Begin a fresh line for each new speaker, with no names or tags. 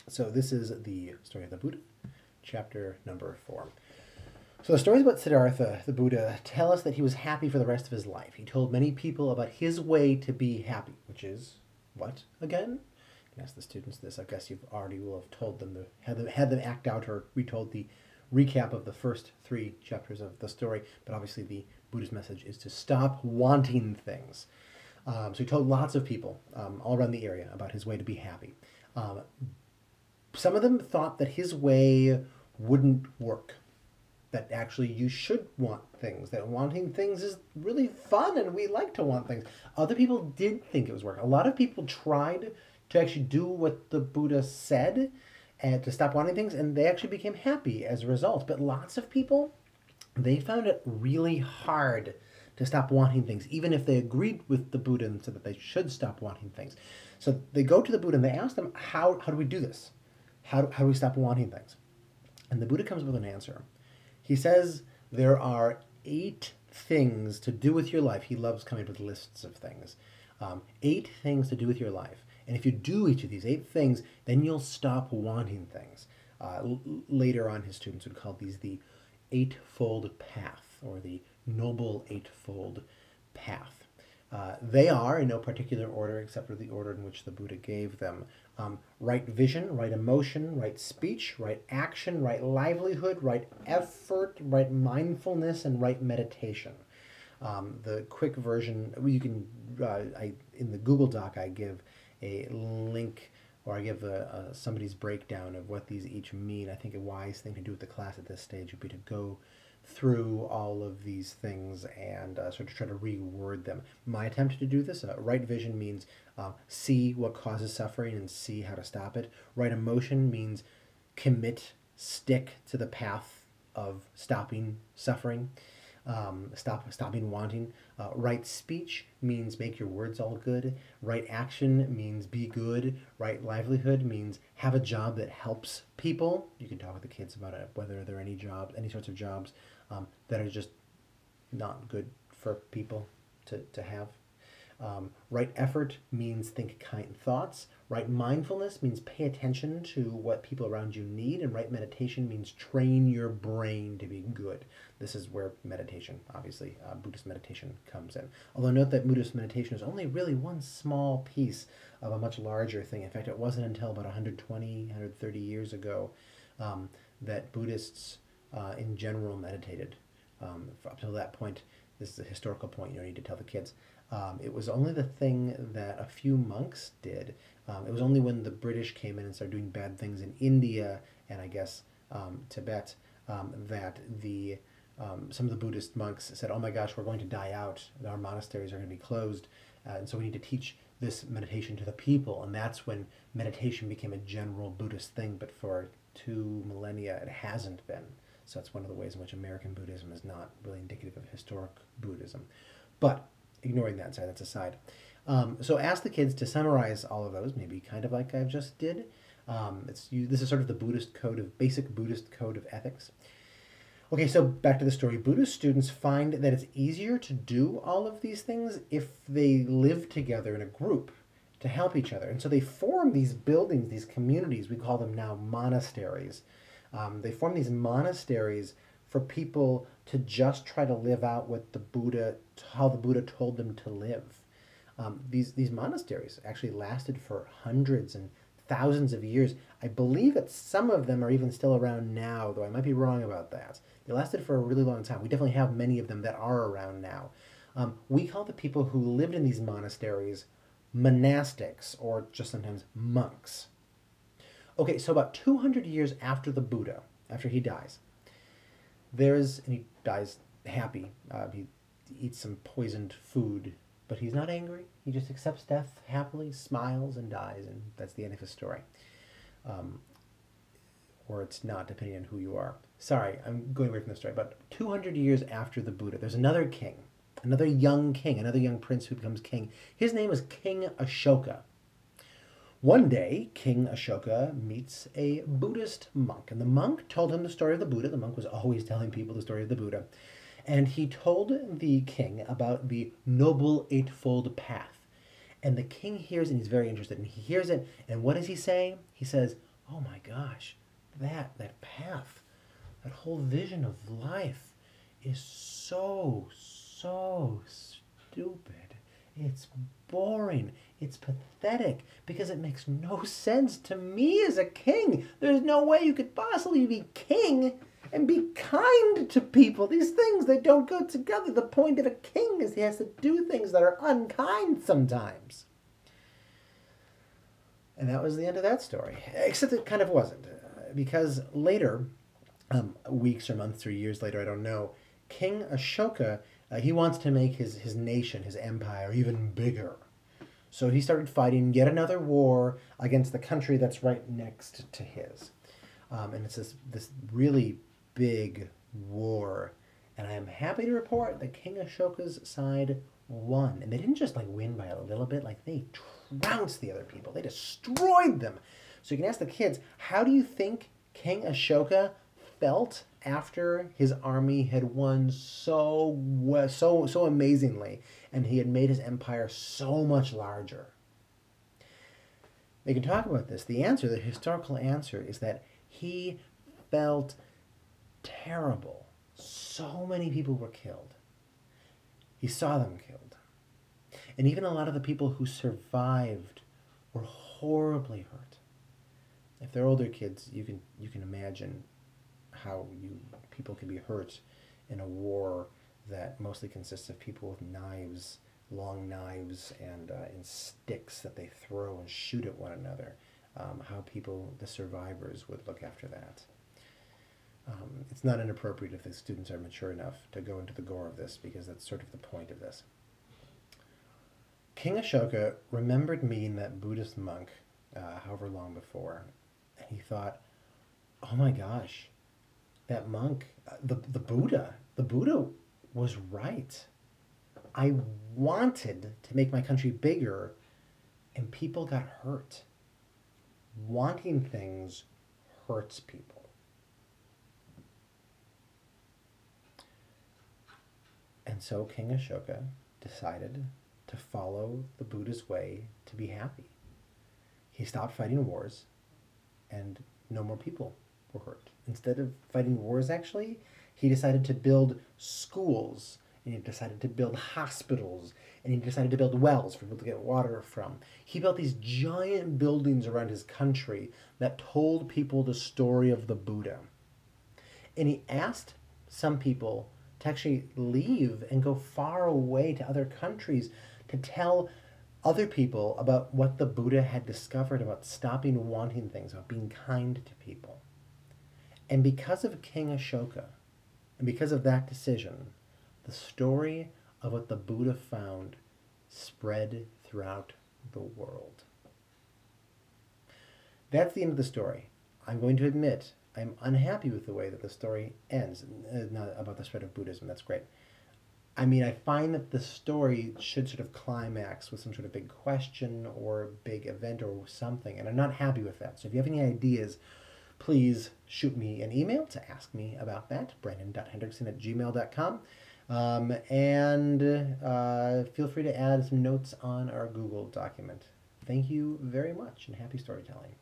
So this is the story of the Buddha, chapter number 4. So the stories about Siddhartha, the Buddha, tell us that he was happy for the rest of his life. He told many people about his way to be happy, which is what again? You can ask the students this. I guess you've already will have told them, had them act out or retold the recap of the first 3 chapters of the story. But obviously the Buddha's message is to stop wanting things. So he told lots of people all around the area about his way to be happy. Some of them thought that his way wouldn't work, that actually you should want things, that wanting things is really fun and we like to want things. Other people did think it was work. A lot of people tried to actually do what the Buddha said and to stop wanting things, and they actually became happy as a result. But lots of people, they found it really hard to stop wanting things, even if they agreed with the Buddha and said that they should stop wanting things. So they go to the Buddha and they ask them, how do we do this? How do we stop wanting things? And the Buddha comes with an answer. He says there are 8 things to do with your life. He loves coming up with lists of things. 8 things to do with your life. And if you do each of these 8 things, then you'll stop wanting things. Later on, his students would call these the Eightfold Path, or the Noble Eightfold Path. They are, in no particular order except for the order in which the Buddha gave them: right vision, right emotion, right speech, right action, right livelihood, right effort, right mindfulness, and right meditation. The quick version, you can, in the Google Doc, I give a link, or I give somebody's breakdown of what these each mean. I think a wise thing to do with the class at this stage would be to go through all of these things and sort of try to reword them. My attempt to do this, right vision means see what causes suffering and see how to stop it. Right emotion means stick to the path of stopping suffering, stopping wanting. Right speech means make your words all good. Right action means be good. Right livelihood means have a job that helps people. You can talk with the kids about it, whether there are any sorts of jobs that are just not good for people to have. Right effort means think kind thoughts. Right mindfulness means pay attention to what people around you need. And right meditation means train your brain to be good. This is where meditation, obviously, Buddhist meditation comes in. Although note that Buddhist meditation is only really one small piece of a much larger thing. In fact, it wasn't until about 120, 130 years ago that Buddhists in general meditated. Up until that point, this is a historical point, you don't need to tell the kids. It was only the thing that a few monks did. It was only when the British came in and started doing bad things in India and I guess Tibet that some of the Buddhist monks said, "Oh my gosh, we're going to die out. Our monasteries are going to be closed, and so we need to teach this meditation to the people." And that's when meditation became a general Buddhist thing. But for 2 millennia, it hasn't been. So that's one of the ways in which American Buddhism is not really indicative of historic Buddhism. But ignoring that, sorry, that's aside. So ask the kids to summarize all of those, maybe kind of like I just did. This is sort of the basic Buddhist code of ethics. Okay, so back to the story. Buddhist students find that it's easier to do all of these things if they live together in a group to help each other. And so they form these buildings, these communities. We call them now monasteries. They form these monasteries for people to just try to live out how the Buddha told them to live. These monasteries actually lasted for hundreds and thousands of years. I believe that some of them are even still around now, though I might be wrong about that. They lasted for a really long time. We definitely have many of them that are around now. We call the people who lived in these monasteries monastics, or just sometimes monks. Okay, so about 200 years after the Buddha, after he dies, and he dies happy. He eats some poisoned food, but he's not angry. He just accepts death happily, smiles, and dies, and that's the end of his story. Or it's not, depending on who you are. Sorry, I'm going away from the story. But 200 years after the Buddha, there's another king, another young prince who becomes king. His name is King Ashoka. One day, King Ashoka meets a Buddhist monk, and the monk told him the story of the Buddha. The monk was always telling people the story of the Buddha. And he told the king about the Noble Eightfold Path. And the king hears, and he's very interested, and he hears it, and what does he say? He says, oh my gosh, that path, that whole vision of life is so stupid. It's boring. It's pathetic because it makes no sense to me as a king. There's no way you could possibly be king and be kind to people. These things, they don't go together. The point of a king is he has to do things that are unkind sometimes. And that was the end of that story. Except it kind of wasn't. Because later, weeks or months or years later, I don't know, King Ashoka, he wants to make his nation, his empire, even bigger. So he started fighting yet another war against the country that's right next to his. And it's this really big war. And I am happy to report that King Ashoka's side won. And they didn't just like win by a little bit, like they trounced the other people. They destroyed them. So you can ask the kids, how do you think King Ashoka felt after his army had won so amazingly and he had made his empire so much larger? They can talk about this. The answer, the historical answer, is that he felt terrible. So many people were killed. He saw them killed. And even a lot of the people who survived were horribly hurt. If they're older kids, you can imagine how people can be hurt in a war that mostly consists of people with knives, long knives, and sticks that they throw and shoot at one another. How people, the survivors, would look after that. It's not inappropriate if the students are mature enough to go into the gore of this, because that's sort of the point of this. King Ashoka remembered meeting that Buddhist monk however long before, and he thought, oh my gosh, that monk, the Buddha was right. I wanted to make my country bigger, and people got hurt. Wanting things hurts people. And so King Ashoka decided to follow the Buddha's way to be happy. He stopped fighting wars, and no more people were hurt. Instead of fighting wars, actually, he decided to build schools, and he decided to build hospitals, and he decided to build wells for people to get water from. He built these giant buildings around his country that told people the story of the Buddha. And he asked some people to actually leave and go far away to other countries to tell other people about what the Buddha had discovered about stopping wanting things, about being kind to people. And because of King Ashoka, and because of that decision, the story of what the Buddha found spread throughout the world. That's the end of the story. I'm going to admit I'm unhappy with the way that the story ends, not about the spread of Buddhism. That's great. I mean, I find that the story should sort of climax with some sort of big question or big event or something, and I'm not happy with that. So if you have any ideas, please shoot me an email to ask me about that, brandon.hendrickson@gmail.com. And feel free to add some notes on our Google document. Thank you very much, and happy storytelling.